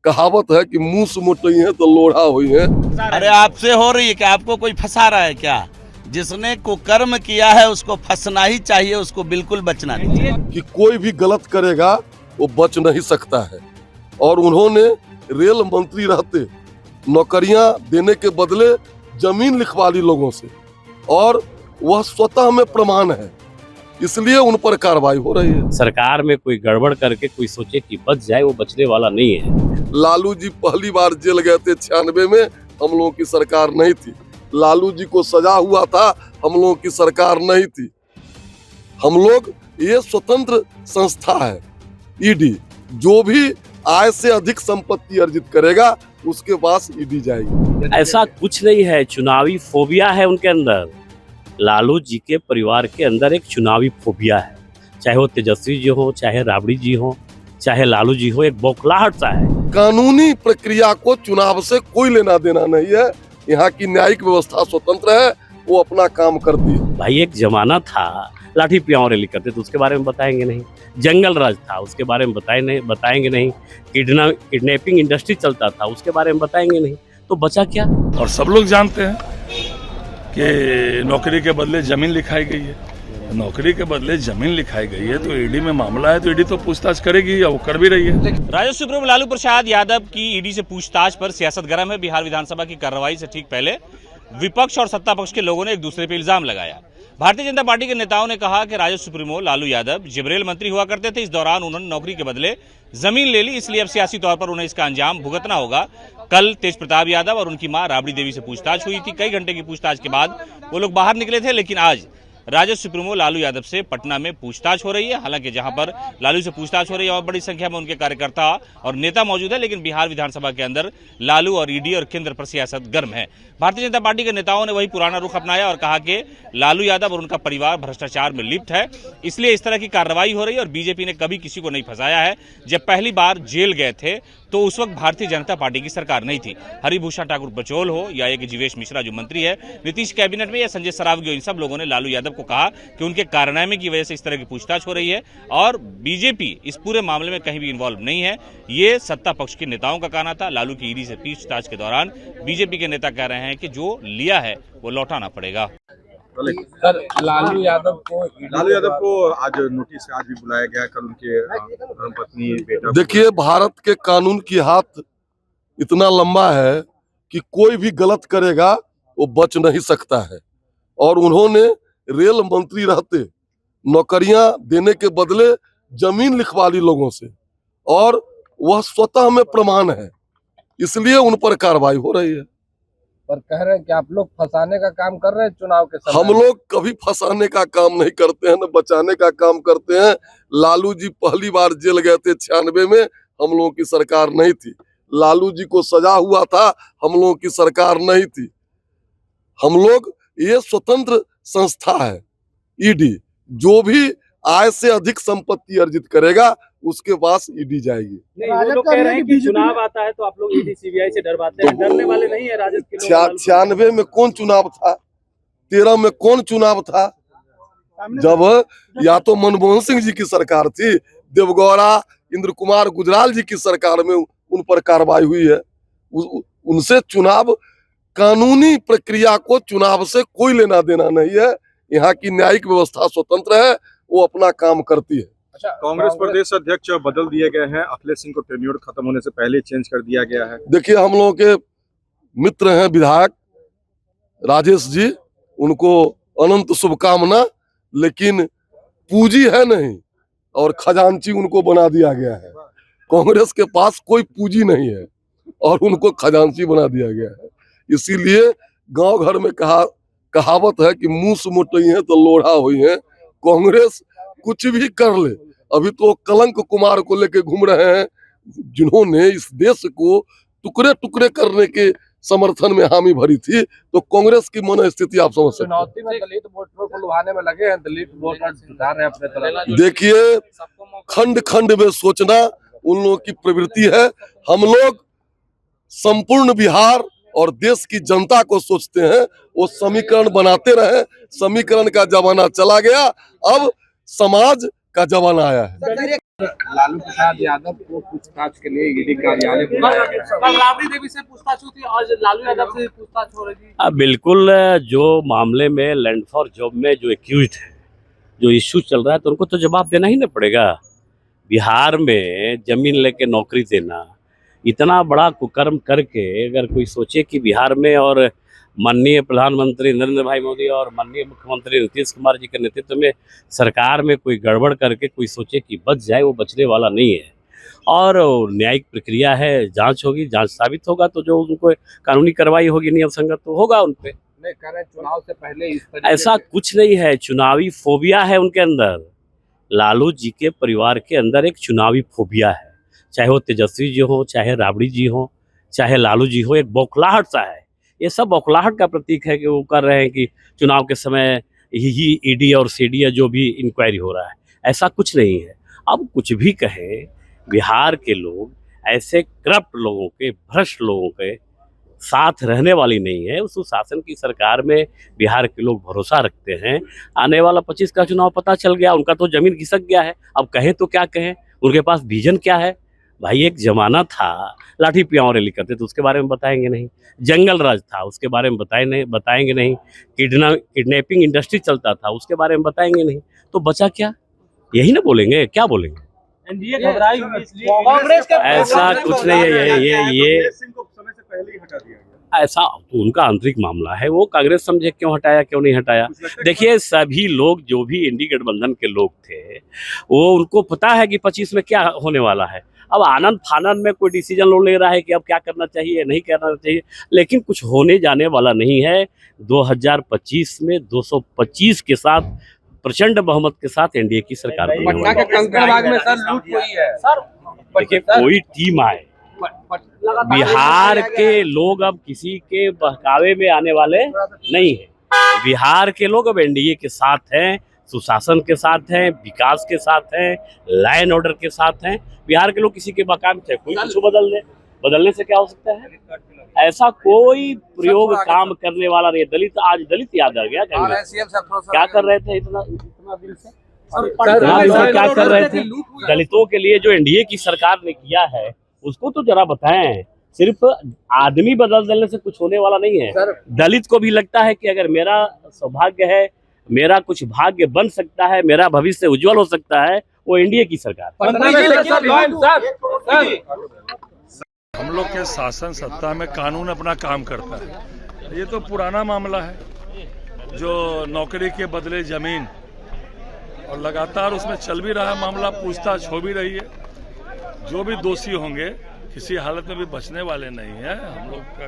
कहावत है कि मुंह से मोटई है तो लोढ़ा हुई है। अरे आपसे हो रही है कि आपको कोई फंसा रहा है क्या? जिसने कुकर्म किया है उसको फंसना ही चाहिए, उसको बिल्कुल बचना नहीं चाहिए। कि कोई भी गलत करेगा वो बच नहीं सकता है। और उन्होंने रेल मंत्री रहते नौकरियां देने के बदले जमीन लिखवा ली लोगों से, और वह स्वतः में प्रमाण है, इसलिए उन पर कार्रवाई हो रही है। सरकार में कोई गड़बड़ करके कोई सोचे कि बच जाए, वो बचने वाला नहीं है। लालू जी पहली बार जेल गए थे 96 में, हम लोगों की सरकार नहीं थी। लालू जी को सजा हुआ था, हम लोगों की सरकार नहीं थी। हम लोग ये स्वतंत्र संस्था है ईडी, जो भी आय से अधिक संपत्ति अर्जित करेगा उसके पास ईडी जाएगी। ऐसा कुछ नहीं है, चुनावी फोबिया है उनके अंदर। लालू जी के परिवार के अंदर एक चुनावी फोबिया है, चाहे वो तेजस्वी जी हो, चाहे राबड़ी जी हो, चाहे लालू जी हो, एक बौखलाहट सा है। कानूनी प्रक्रिया को चुनाव से कोई लेना देना नहीं है। यहाँ की न्यायिक व्यवस्था स्वतंत्र है, वो अपना काम करती है। भाई एक जमाना था लाठी पियाओ रैली करते थे, उसके बारे में बताएंगे नहीं। जंगल राज था, उसके बारे में बताएंगे नहीं। किडनैपिंग इंडस्ट्री चलता था, उसके बारे में बताएंगे नहीं। तो बचा क्या? और सब लोग जानते हैं कि नौकरी के बदले जमीन लिखाई गई है। नौकरी के बदले जमीन लिखाई गई है तो ईडी में मामला है, तो ईडी तो पूछताछ करेगी, या वो कर भी रही है। राजस्व सुप्रीमो लालू प्रसाद यादव की ईडी से पूछताछ पर सियासत गर्म है। बिहार विधानसभा की कार्रवाई से ठीक पहले विपक्ष और सत्ता पक्ष के लोगों ने एक दूसरे पर इल्जाम लगाया। भारतीय जनता पार्टी के नेताओं ने कहा कि राजस्व सुप्रीमो लालू यादव जब रेल मंत्री हुआ करते थे, इस दौरान उन्होंने नौकरी के बदले जमीन ले ली, इसलिए अब सियासी तौर पर उन्हें इसका अंजाम भुगतना होगा। कल तेज प्रताप यादव और उनकी मां राबड़ी देवी से पूछताछ हुई थी। कई घंटे की पूछताछ के बाद वो लोग बाहर निकले थे, लेकिन आज राजस्व सुप्रीमो लालू यादव से पटना में पूछताछ हो रही है। हालांकि जहां पर लालू से पूछताछ हो रही है और बड़ी संख्या में उनके कार्यकर्ता और नेता मौजूद है, लेकिन बिहार विधानसभा के अंदर लालू और ईडी और केंद्र पर सियासत गर्म है। भारतीय जनता पार्टी के नेताओं ने वही पुराना रुख अपनाया और कहा कि लालू यादव और उनका परिवार भ्रष्टाचार में लिप्त है, इसलिए इस तरह की कार्रवाई हो रही है। और बीजेपी ने कभी किसी को नहीं फंसाया है। जब पहली बार जेल गए थे तो उस वक्त भारतीय जनता पार्टी की सरकार नहीं थी। हरिभूषण ठाकुर बचौल हो या एक जीवेश मिश्रा जो मंत्री है नीतीश कैबिनेट में, या संजय सरावगी, इन सब लोगों ने लालू यादव को कहा कि उनके कारनामे की वजह से इस तरह की पूछताछ हो रही है और बीजेपी इस पूरे मामले में कहीं भी इन्वॉल्व नहीं है। ये सत्ता पक्ष के नेताओं का कहना था। लालू की ईडी से पूछताछ के दौरान बीजेपी के नेता कह रहे हैं कि जो लिया है वो लौटाना पड़ेगा। सर, लालू यादव को आज नोटिस आज भी बुलाया गया। कल उनके धर्मपत्नी बेटा। देखिए, भारत के कानून की हाथ इतना लंबा है कि कोई भी गलत करेगा वो बच नहीं सकता है। और उन्होंने रेल मंत्री रहते नौकरियां देने के बदले जमीन लिखवा ली लोगों से, और वह स्वतः में प्रमाण है, इसलिए उन पर कार्रवाई हो रही है। पर कह रहे हैं कि आप लोग फंसाने का काम कर रहे हैं चुनाव के समय। हम लोग कभी फंसाने का काम नहीं करते हैं, न बचाने का काम करते हैं। लालू जी पहली बार जेल गए थे 96 में, हम लोगों की सरकार नहीं थी। लालू जी को सजा हुआ था, हम लोगों की सरकार नहीं थी। हम लोग ये स्वतंत्र संस्था है ईडी, जो भी आय से अधिक संपत्ति अर्जित करेगा उसके पास ईडी जाएगी। नहीं, वो लोग कह रहे हैं कि चुनाव आता है तो आप लोग ईडी सीबीआई से डरवाते हैं। डरने वाले नहीं है राजद के लोग। 96 में कौन चुनाव था? 13 में कौन चुनाव था? जब या तो मनमोहन सिंह जी की सरकार थी, देवगौड़ा इंद्र कुमार गुजराल जी की सरकार में उन पर कार्रवाई हुई है। उनसे चुनाव, कानूनी प्रक्रिया को चुनाव से कोई लेना देना नहीं है। यहाँ की न्यायिक व्यवस्था स्वतंत्र है, वो अपना काम करती है। अच्छा, कांग्रेस प्रदेश अध्यक्ष बदल दिए गए हैं। अखिलेश सिंह को टेन्योर खत्म होने से पहले चेंज कर दिया गया है। देखिए, हम लोगों के मित्र हैं विधायक राजेश जी, उनको अनंत शुभकामना, लेकिन पूंजी है नहीं और खजांची उनको बना दिया गया है। कांग्रेस के पास कोई पूंजी नहीं है और उनको खजांची बना दिया गया है। इसीलिए गांव घर में कहावत है कि मुंह से मोटई है तो लोढ़ा हुई है। कांग्रेस कुछ भी कर ले, अभी तो कलंक कुमार को लेके घूम रहे हैं, जिन्होंने इस देश को टुकड़े टुकड़े करने के समर्थन में हामी भरी थी। तो कांग्रेस की मन स्थिति आप समझ सकते हैं। चुनौती में दलित वोटरों को लुभाने में लगे हैं। दलित वोटर सुधार रहे अपने तरफ। देखिए, खंड खंड में सोचना उन लोगों की प्रवृत्ति है। हम लोग संपूर्ण बिहार और देश की जनता को सोचते हैं। वो समीकरण बनाते रहे, समीकरण का जमाना चला गया, अब समाज का जमाना आया है। लालू प्रसाद यादव को पूछताछ के लिए ईडी कार्यालय बुलाया गया है। कल राबड़ी देवी से पूछताछ हुई थी, आज लालू यादव से पूछताछ हो रही थी। बिल्कुल, जो मामले में लैंड फॉर जॉब में जो एक्यूज्ड है, जो इश्यू चल रहा है, तो उनको तो जवाब देना ही ना पड़ेगा। बिहार में जमीन लेके नौकरी देना, इतना बड़ा कुकर्म करके अगर कोई सोचे कि बिहार में और माननीय प्रधानमंत्री नरेंद्र भाई मोदी और माननीय मुख्यमंत्री नीतीश कुमार जी के नेतृत्व में सरकार में कोई गड़बड़ करके कोई सोचे कि बच जाए, वो बचने वाला नहीं है। और न्यायिक प्रक्रिया है, जांच होगी, जांच साबित होगा तो जो उनको कानूनी कार्रवाई होगी नियम संगत तो होगा उन पे। नहीं कह रहे चुनाव से पहले इस तरीके ऐसा कुछ नहीं है, चुनावी फोबिया है उनके अंदर। लालू जी के परिवार के अंदर एक चुनावी फोबिया है, चाहे वो तेजस्वी जी हो, चाहे राबड़ी जी हो, चाहे लालू जी हो, एक बौखलाहट सा है। ये सब बौखलाहट का प्रतीक है कि वो कर रहे हैं कि चुनाव के समय ही ईडी और सीडी जो भी इंक्वायरी हो रहा है, ऐसा कुछ नहीं है। अब कुछ भी कहें, बिहार के लोग ऐसे करप्ट लोगों के, भ्रष्ट लोगों के साथ रहने वाली नहीं है। उस शासन की सरकार में बिहार के लोग भरोसा रखते हैं। आने वाला 25 का चुनाव पता चल गया, उनका तो जमीन खिसक गया है। अब कहें तो क्या कहें, उनके पास विजन क्या है? भाई एक जमाना था लाठी पियाओ रैली करते तो उसके बारे में बताएंगे नहीं, जंगल राज था उसके बारे में बताएंगे नहीं, किडनैपिंग इंडस्ट्री चलता था उसके बारे में बताएंगे नहीं, तो बचा क्या? यही ना बोलेंगे, क्या बोलेंगे? एनडीए घबराई हुई इसलिए कांग्रेस का ऐसा कुछ नहीं है। ये सिंह को समय से पहले ही हटा दिया गया। ऐसा तो उनका आंतरिक मामला है, वो कांग्रेस समझे क्यों हटाया क्यों नहीं हटाया। देखिए, सभी लोग जो भी इंडी गठबंधन के लोग थे, वो उनको पता है कि 25 में क्या होने वाला है। अब आनंद फानंद में कोई डिसीजन लो ले रहा है कि अब क्या करना चाहिए नहीं करना चाहिए, लेकिन कुछ होने जाने वाला नहीं है। 2025 में 225 के साथ प्रचंड बहुमत के साथ एनडीए की सरकार बनने पटना वाली के है। कंकड़बाग में सर लूट हुई है सर। देखिए, कोई टीम आए, बिहार के लोग अब किसी के बहकावे में आने वाले नहीं है। बिहार के लोग अब एनडीए के साथ हैं, सुशासन के साथ हैं, विकास के साथ हैं, लॉ एंड ऑर्डर के साथ हैं। बिहार के लोग किसी के बहकावे में कोई कुछ बदल दे, बदलने से क्या हो सकता है? ऐसा कोई प्रयोग काम करने वाला नहीं। दलित, आज दलित याद आ गया क्या कर रहे थे इतना दिन से? क्या कर रहे थे? दलितों के लिए जो एनडीए की सरकार ने किया है उसको तो जरा बताएं। सिर्फ आदमी बदल देने से कुछ होने वाला नहीं है। दलित को भी लगता है कि अगर मेरा सौभाग्य है, मेरा कुछ भाग्य बन सकता है, मेरा भविष्य उज्जवल हो सकता है, वो एनडीए की सरकार। हम लोग के शासन सत्ता में कानून अपना काम करता है। ये तो पुराना मामला है जो नौकरी के बदले जमीन, और लगातार उसमें चल भी रहा है मामला, पूछताछ हो भी रही है। जो भी दोषी होंगे किसी हालत में भी बचने वाले नहीं है। हम लोग का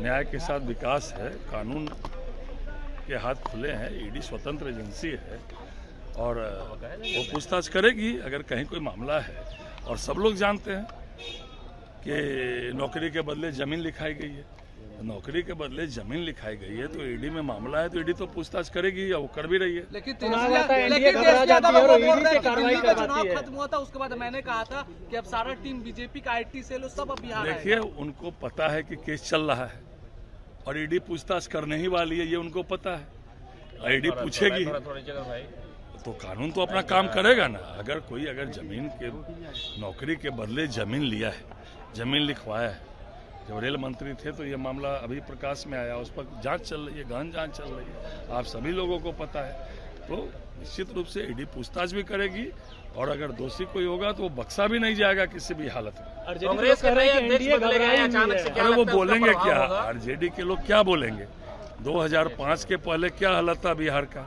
न्याय के साथ विकास है, कानून के हाथ खुले हैं, ईडी स्वतंत्र एजेंसी है और वो पूछताछ करेगी अगर कहीं कोई मामला है। और सब लोग जानते हैं कि नौकरी के बदले जमीन लिखाई गई है। नौकरी के बदले जमीन लिखाई गई है तो ईडी में मामला है, तो ईडी तो पूछताछ करेगी या वो कर भी रही है। लेकिन खत्म हुआ था उसके बाद मैंने कहा था कि अब सारा टीम बीजेपी का आईटी सेल सब अब बिहार आएगा। देखिए, उनको पता है कि केस चल रहा है और ईडी पूछताछ करने ही वाली है, ये उनको पता है। ईडी पूछेगी तो कानून तो अपना काम करेगा ना। अगर कोई जमीन के नौकरी के बदले जमीन लिया है, जमीन लिखवाया है, जब रेल मंत्री थे तो ये मामला अभी प्रकाश में आया, उस पर जांच चल रही है, गहन जांच चल रही है, आप सभी लोगों को पता है। तो निश्चित रूप से ईडी पूछताछ भी करेगी और अगर दोषी कोई होगा तो वो बख्शा भी नहीं जाएगा किसी भी हालत में। कांग्रेस कह रही है एनडीए बदलेगा अचानक से, अरे वो बोलेंगे क्या? आरजेडी के लोग क्या बोलेंगे? 2005 के पहले क्या हालत था बिहार का?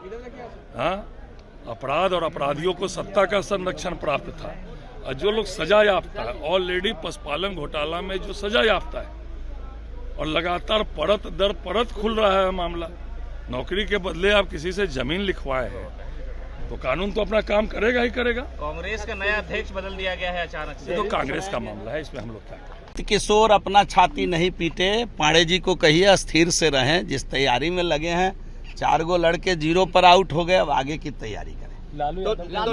हाँ, अपराध और अपराधियों को सत्ता का संरक्षण प्राप्त था। और जो लोग सजा याफ्ता है, ऑलरेडी पशुपालन घोटाला में जो सजा याफ्ता है और लगातार परत दर परत खुल रहा है मामला। नौकरी के बदले आप किसी से जमीन लिखवाए हैं तो कानून तो अपना काम करेगा ही करेगा। कांग्रेस का नया अध्यक्ष बदल दिया गया है अचानक से, ये तो कांग्रेस का मामला है, इसमें हम लोग क्या करें। किशोर अपना छाती नहीं पीटे, पांडे जी को कहिए स्थिर से रहें। जिस तैयारी में लगे हैं, 4 गो लड़के 0 पर आउट हो गए, अब आगे की तैयारी करें। लालू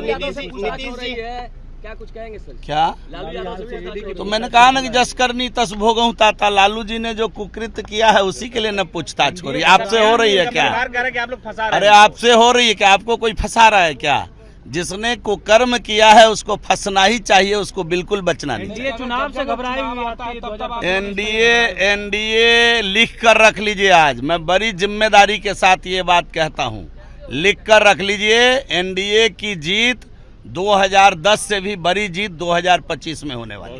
यादव से पूछताछ हो रही है, क्या कुछ कहेंगे सर? क्या लालू यादव से तो मैंने कहा ना कि जसकरनी तस भोगहूं ताता। लालू जी ने जो कुकृत्य किया है उसी के लिए न पूछताछ हो रही है। आपसे हो रही है क्या? आप लोग फंसा अरे आपसे हो रही है क्या? आपको कोई फंसा रहा है क्या? जिसने कुकर्म किया है उसको फंसना ही चाहिए, उसको बिल्कुल बचना नहीं चाहिए। ये चुनाव से घबराई हुई आता है एनडीए लिख कर रख लीजिए। आज मैं बड़ी जिम्मेदारी के साथ ये बात कहता हूँ, लिख कर रख लीजिए, एनडीए की जीत 2010 से भी बड़ी जीत 2025 में होने वाली है।